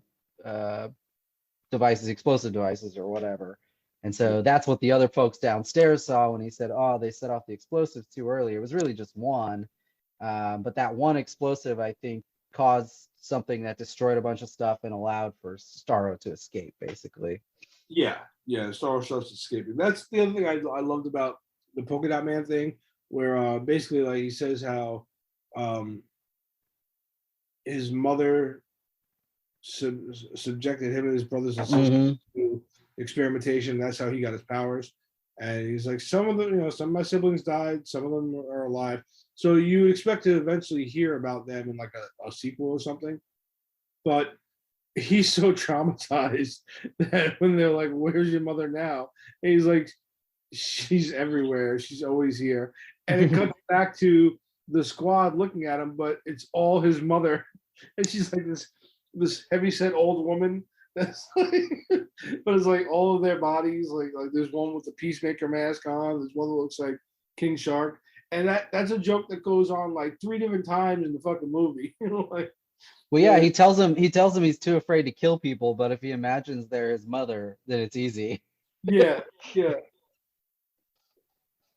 devices, explosive devices or whatever. And so that's what the other folks downstairs saw when he said, "Oh, they set off the explosives too early." It was really just one, but that one explosive, I think, caused something that destroyed a bunch of stuff and allowed for Starro to escape, basically. Yeah, Starro starts escaping. That's the other thing I loved about the Polka Dot Man thing, where basically like he says how his mother subjected him and his brothers and sisters to experimentation. That's how he got his powers. And he's like, some of them, some of my siblings died, some of them are alive. So you expect to eventually hear about them in like a sequel or something. But he's so traumatized that when they're like, "Where's your mother now?" And he's like, "She's everywhere. She's always here." And it comes back to the squad looking at him, but it's all his mother, and she's like this heavyset old woman. That's like, but it's like all of their bodies. Like there's one with the Peacemaker mask on. There's one that looks like King Shark, and that's a joke that goes on like 3 different times in the fucking movie. Like. Well, yeah, he tells him he's too afraid to kill people, but if he imagines they're his mother, then it's easy. Yeah.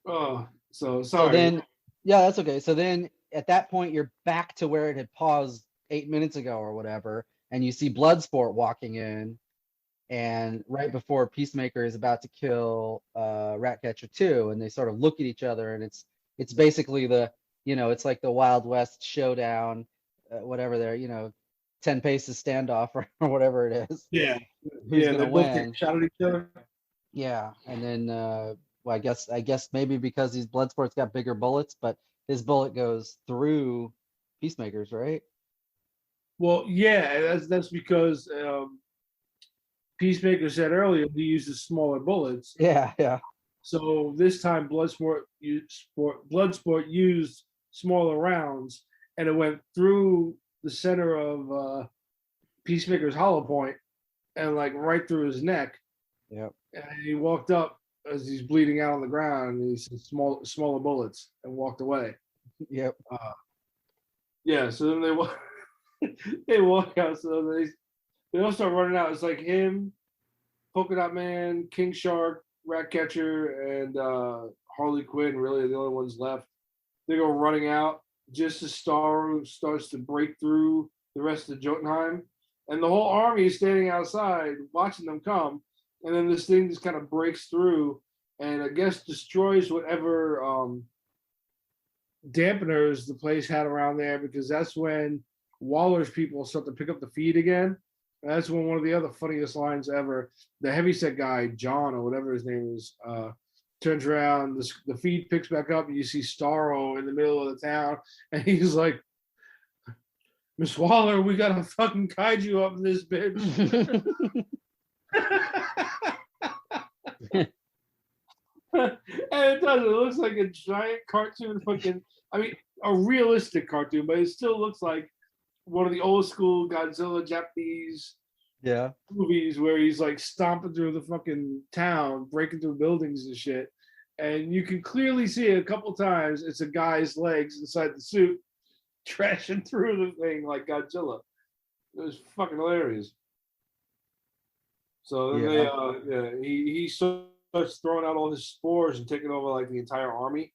Oh, so sorry. So then, yeah, that's okay. So then at that point, you're back to where it had paused 8 minutes ago or whatever, and you see Bloodsport walking in, and right before Peacemaker is about to kill Ratcatcher 2, and they sort of look at each other, and it's basically it's like the Wild West showdown. Whatever they're 10 paces standoff or whatever it is. Yeah. Who's gonna win? Shot at each other. Yeah, and then well, I guess maybe because these Bloodsport's got bigger bullets, but his bullet goes through Peacemaker's, right? Well, yeah, that's because Peacemaker said earlier he uses smaller bullets. Yeah. So this time Bloodsport used smaller rounds, and it went through the center of Peacemaker's hollow point and like right through his neck. Yep. And he walked up as he's bleeding out on the ground, and he said smaller bullets, and walked away. Yep. Yeah. So then they walk out. So they all start running out. It's like him, Polka Dot Man, King Shark, Ratcatcher, and Harley Quinn. Really, the only ones left. They go running out just as Starro starts to break through the rest of Jotunheim, and the whole army is standing outside watching them come. And then this thing just kind of breaks through, and I guess destroys whatever dampeners the place had around there, because that's when Waller's people start to pick up the feed again. And that's when one of the other funniest lines ever, the heavyset guy, John, or whatever his name is, turns around, the feed picks back up, and you see Starro in the middle of the town, and he's like, "Miss Waller, we got a fucking kaiju up in this bitch." And it does. It looks like a giant cartoon fucking. I mean, a realistic cartoon, but it still looks like one of the old school Godzilla Japanese movies where he's like stomping through the fucking town, breaking through buildings and shit. And you can clearly see it a couple times. It's a guy's legs inside the suit trashing through the thing like Godzilla. It was fucking hilarious. So then he starts throwing out all his spores and taking over like the entire army.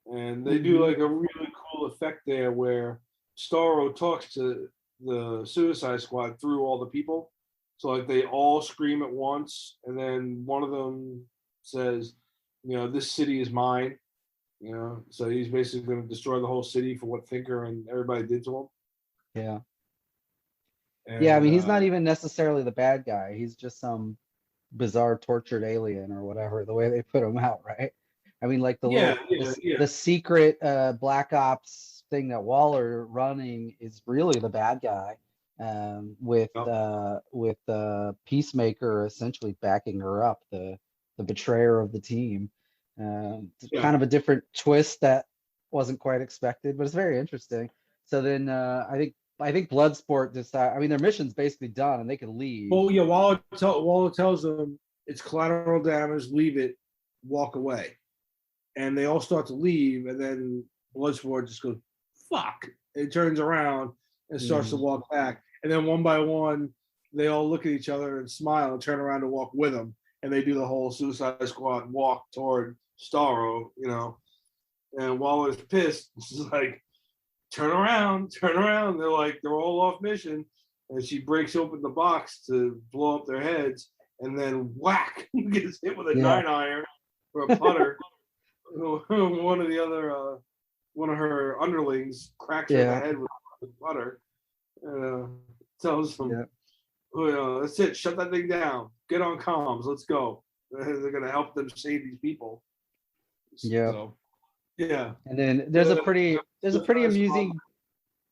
And they do like a really cool effect there where Starro talks to the Suicide Squad through all the people. So like they all scream at once, and then one of them says, this city is mine. So he's basically going to destroy the whole city for what Thinker and everybody did to him. Yeah. And, Yeah, I mean, he's not even necessarily the bad guy. He's just some bizarre tortured alien or whatever, the way they put him out, right? I mean, like the secret Black Ops thing that Waller running is really the bad guy, with Peacemaker essentially backing her up, the betrayer of the team. Kind of a different twist that wasn't quite expected, but it's very interesting. So then I think Bloodsport decide. I mean, their mission's basically done, and they can leave. Well, yeah, Waller tells them it's collateral damage. Leave it, walk away, and they all start to leave, and then Bloodsport just goes, "Fuck!" It turns around and starts to walk back, and then one by one, they all look at each other and smile and turn around to walk with them, and they do the whole Suicide Squad walk toward Starro, and Waller's pissed. She's like, turn around. They're all off mission. And she breaks open the box to blow up their heads. And then whack, gets hit with a 9-iron or a putter. One of her underlings cracks her in the head with a putter. Tells them, that's it, shut that thing down. Get on comms, let's go. They're going to help them save these people. Yeah. So, yeah. And then there's a pretty amusing.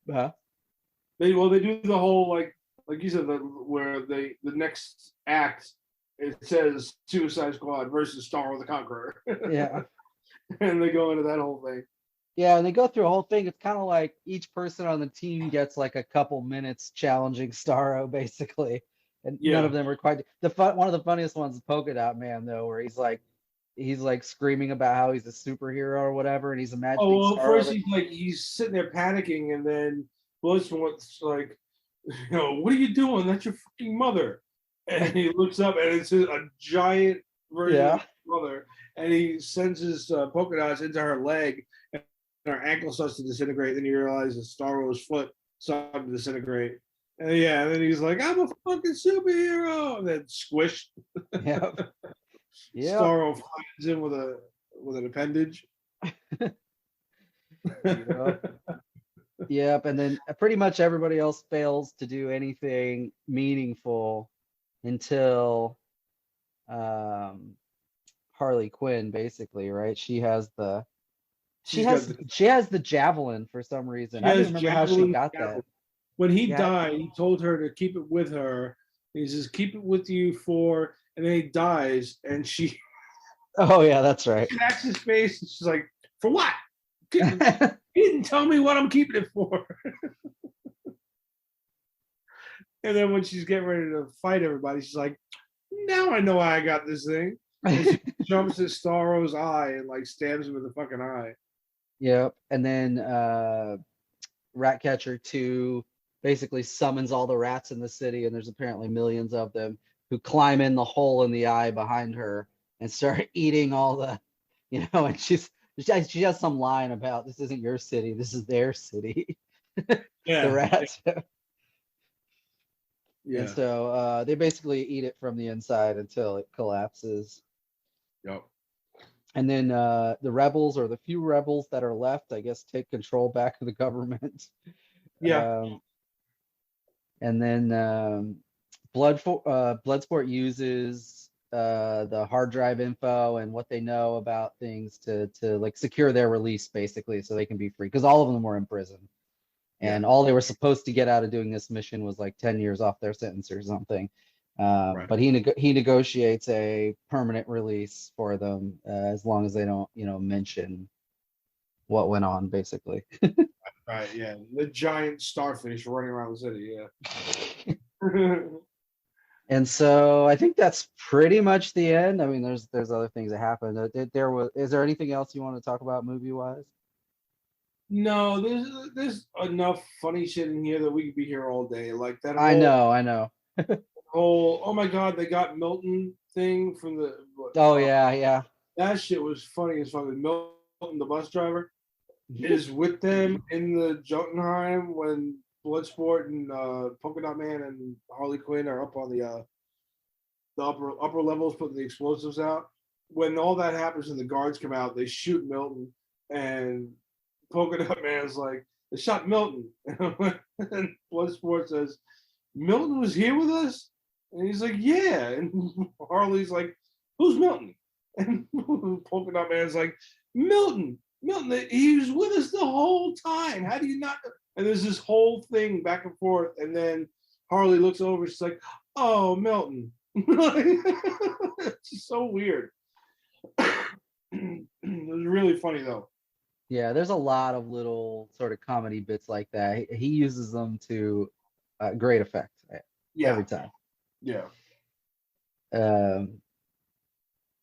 They do the whole like you said, where the next act it says Suicide Squad versus Starro the Conqueror. Yeah. And they go into that whole thing. Yeah, and they go through a whole thing. It's kind of like each person on the team gets like a couple minutes challenging Starro, basically, and none of them are quite. One of the funniest ones is Polka Dot Man, though, where he's like screaming about how he's a superhero or whatever, and he's imagining. Oh, well, first he's sitting there panicking, and then Bloodsport's like, what are you doing? That's your fucking mother. And he looks up, and it's a giant version of his mother, and he sends his polka dots into her leg, and her ankle starts to disintegrate. Then you realize that Starro's foot started to disintegrate. And then he's like, I'm a fucking superhero, and then squish. Yeah. Starro flies in with an appendage. Yep, and then pretty much everybody else fails to do anything meaningful until Harley Quinn, basically, right? She has the javelin for some reason. I don't remember how she got that. When he died, he told her to keep it with her. He says, keep it with you for, and then he dies, and she. Oh yeah, that's right. She cracks his face, and she's like, for what? He didn't tell me what I'm keeping it for. And then when she's getting ready to fight everybody, she's like, now I know why I got this thing. And she jumps at Starro's eye and like stabs him in the fucking eye. Yep. And then Ratcatcher 2 basically summons all the rats in the city, and there's apparently millions of them, who climb in the hole in the eye behind her and start eating all the, and she has some line about, this isn't your city, this is their city. Yeah. The rats. Yeah. And so they basically eat it from the inside until it collapses. Yep. And then the rebels, or the few rebels that are left, I guess, take control back of the government. Yeah. And then Bloodsport uses the hard drive info and what they know about things to like secure their release, basically, so they can be free, because all of them were in prison. And all they were supposed to get out of doing this mission was like 10 years off their sentence or something. Right. But he negotiates a permanent release for them as long as they don't, mention what went on, basically. Right, yeah. The giant starfish running around the city, yeah. And so I think that's pretty much the end. I mean, there's other things that happened. Is there anything else you want to talk about movie wise? No, there's enough funny shit in here that we could be here all day. Like that I know. whole oh my god, they got Milton thing from the Oh yeah. that shit was funny as fuck. Milton, the bus driver, is with them in the Jotunheim when Bloodsport and Polka Dot Man and Harley Quinn are up on the upper levels putting the explosives out. When all that happens and the guards come out, they shoot Milton, and Polka Dot Man's like, they shot Milton. And Bloodsport says, Milton was here with us? And he's like, yeah. And Harley's like, who's Milton? And Polka Dot Man's like, Milton, he was with us the whole time. How do you not? And there's this whole thing back and forth. And then Harley looks over, she's like, oh, Milton. It's so weird. It was really funny though. Yeah, there's a lot of little sort of comedy bits like that. He uses them to great effect every time. Yeah.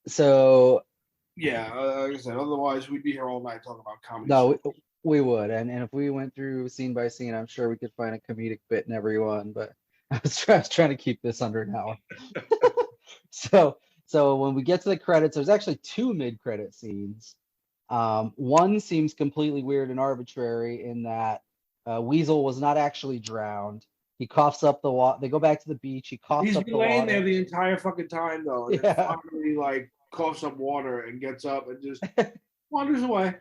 So yeah, like I said, otherwise we'd be here all night talking about comedy. No, we would, and if we went through scene by scene, I'm sure we could find a comedic bit in every one. But I was trying to keep this under an hour. So when we get to the credits, there's actually two mid-credit scenes. One seems completely weird and arbitrary in that Weasel was not actually drowned. He coughs up the water. They go back to the beach. He coughs up the water. He's been laying there the entire fucking time though. And yeah. Finally, like coughs up water and gets up and just wanders away.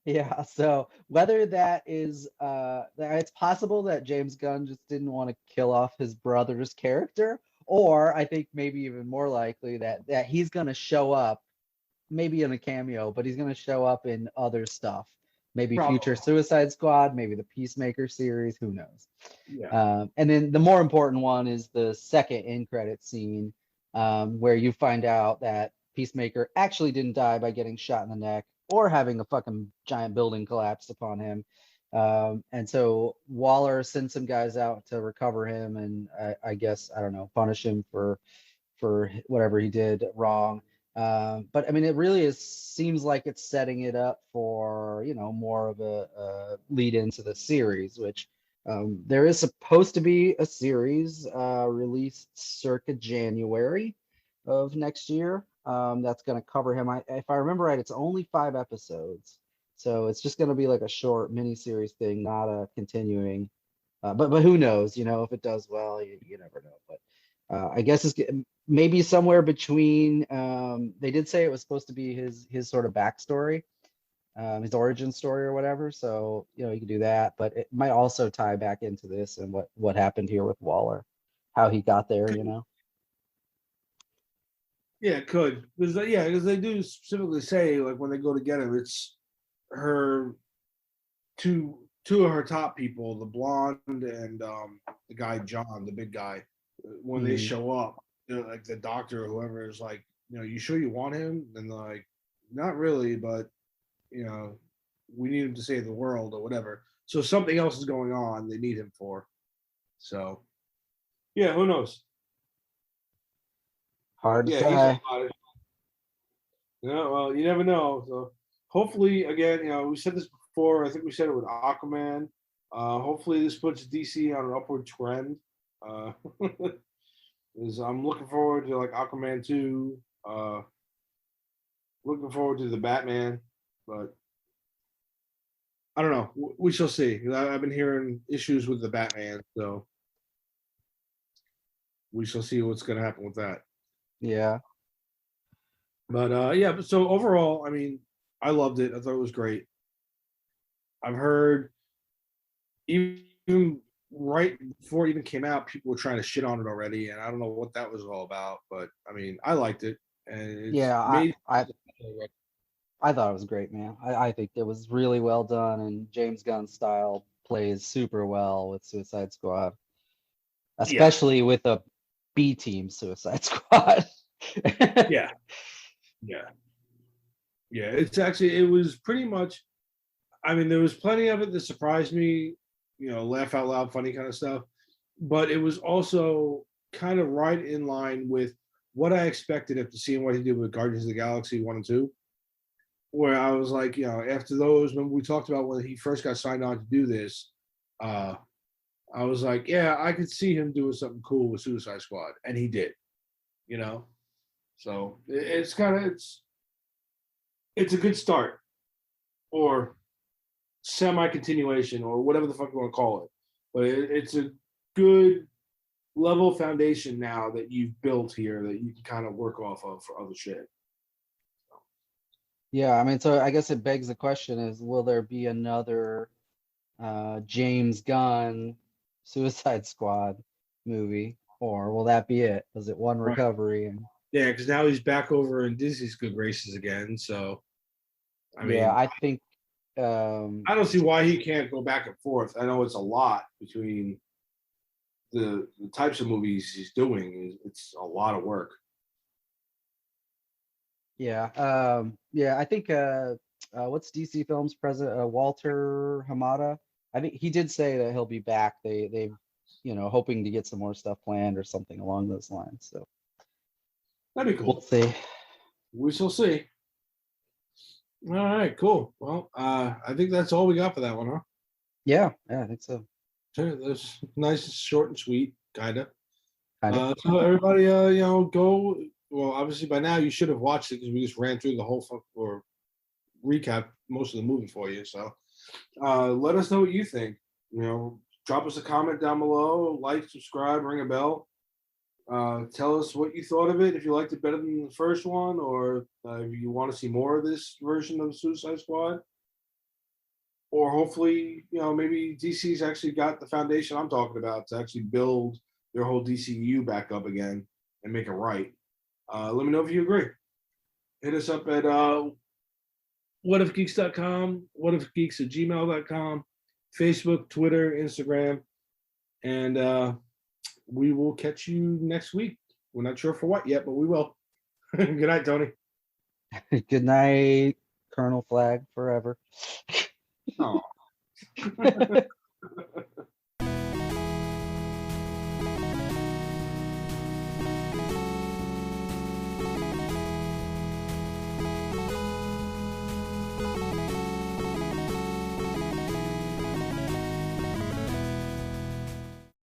Yeah. So whether that is, it's possible that James Gunn just didn't want to kill off his brother's character, or I think maybe even more likely that he's going to show up, maybe in a cameo, but he's going to show up in other stuff. Maybe Probably. Future Suicide Squad, maybe the Peacemaker series, who knows? Yeah. And then the more important one is the second end credit scene, where you find out that Peacemaker actually didn't die by getting shot in the neck or having a fucking giant building collapse upon him. And so Waller sends some guys out to recover him and I guess, I don't know, punish him for whatever he did wrong. But I mean, it really seems like it's setting it up for, more of a lead into the series, which there is supposed to be a series released circa January of next year that's going to cover him. If I remember right, it's only 5 episodes. So it's just going to be like a short mini-series thing, not a continuing. But who knows, if it does well, you never know. But I guess it's maybe somewhere between, they did say it was supposed to be his sort of backstory, his origin story or whatever. So, you can do that, but it might also tie back into this and what happened here with Waller, how he got there, Yeah, it could. Because they do specifically say, like, when they go to get him, it's her, two of her top people, the blonde and the guy, John, the big guy, when they show up, like the doctor or whoever is like, you sure you want him? And they're like, not really, but we need him to save the world or whatever. So something else is going on they need him for. So yeah, who knows? Hard to say. Well, you never know. So hopefully, again, we said this before. I think we said it with Aquaman. Hopefully this puts DC on an upward trend. I'm looking forward to like Aquaman 2. Looking forward to the Batman, but I don't know. We shall see. I've been hearing issues with the Batman, so we shall see what's going to happen with that. Yeah. But so overall, I mean, I loved it. I thought it was great. I've heard even right before it even came out, people were trying to shit on it already, and I don't know what that was all about. But I mean, I liked it, and I thought it was great, man. I think it was really well done, and James Gunn's style plays super well with Suicide Squad, especially with a B team Suicide Squad. Yeah. It's actually, it was pretty much I mean, there was plenty of it that surprised me, laugh out loud, funny kind of stuff. But it was also kind of right in line with what I expected after seeing what he did with Guardians of the Galaxy 1 and 2. Where I was like, after those, when we talked about when he first got signed on to do this, I was like, yeah, I could see him doing something cool with Suicide Squad. And he did, So it's a good start, or semi-continuation, or whatever the fuck you want to call it. But it's a good level foundation now that you've built here that you can kind of work off of for other shit. Yeah, I mean, so I guess it begs the question is, will there be another James Gunn Suicide Squad movie, or will that be it? Was it one recovery? And yeah, because now he's back over in Disney's good graces again. So, I mean, I think I don't see why he can't go back and forth. I know it's a lot between the types of movies he's doing. It's a lot of work. Yeah, I think what's DC Films president Walter Hamada? I think he did say that he'll be back. They've hoping to get some more stuff planned or something along those lines. So that'd be cool. We'll see. We shall see. All right, cool. Well, I think that's all we got for that one, huh? Yeah, I think so. Sure, that's nice, short and sweet, kinda. So everybody, go. Well, obviously by now you should have watched it because we just ran through the whole or recap most of the movie for you. So let us know what you think. Drop us a comment down below, like, subscribe, ring a bell. Tell us what you thought of it, if you liked it better than the first one, or if you want to see more of this version of Suicide Squad. Or hopefully, maybe DC's actually got the foundation I'm talking about to actually build their whole DCU back up again and make it right. Let me know if you agree. Hit us up at whatifgeeks.com, whatifgeeks@gmail.com, Facebook, Twitter, Instagram, and we will catch you next week. We're not sure for what yet, but we will. Good night, Tony. Good night, Colonel Flag forever. Oh.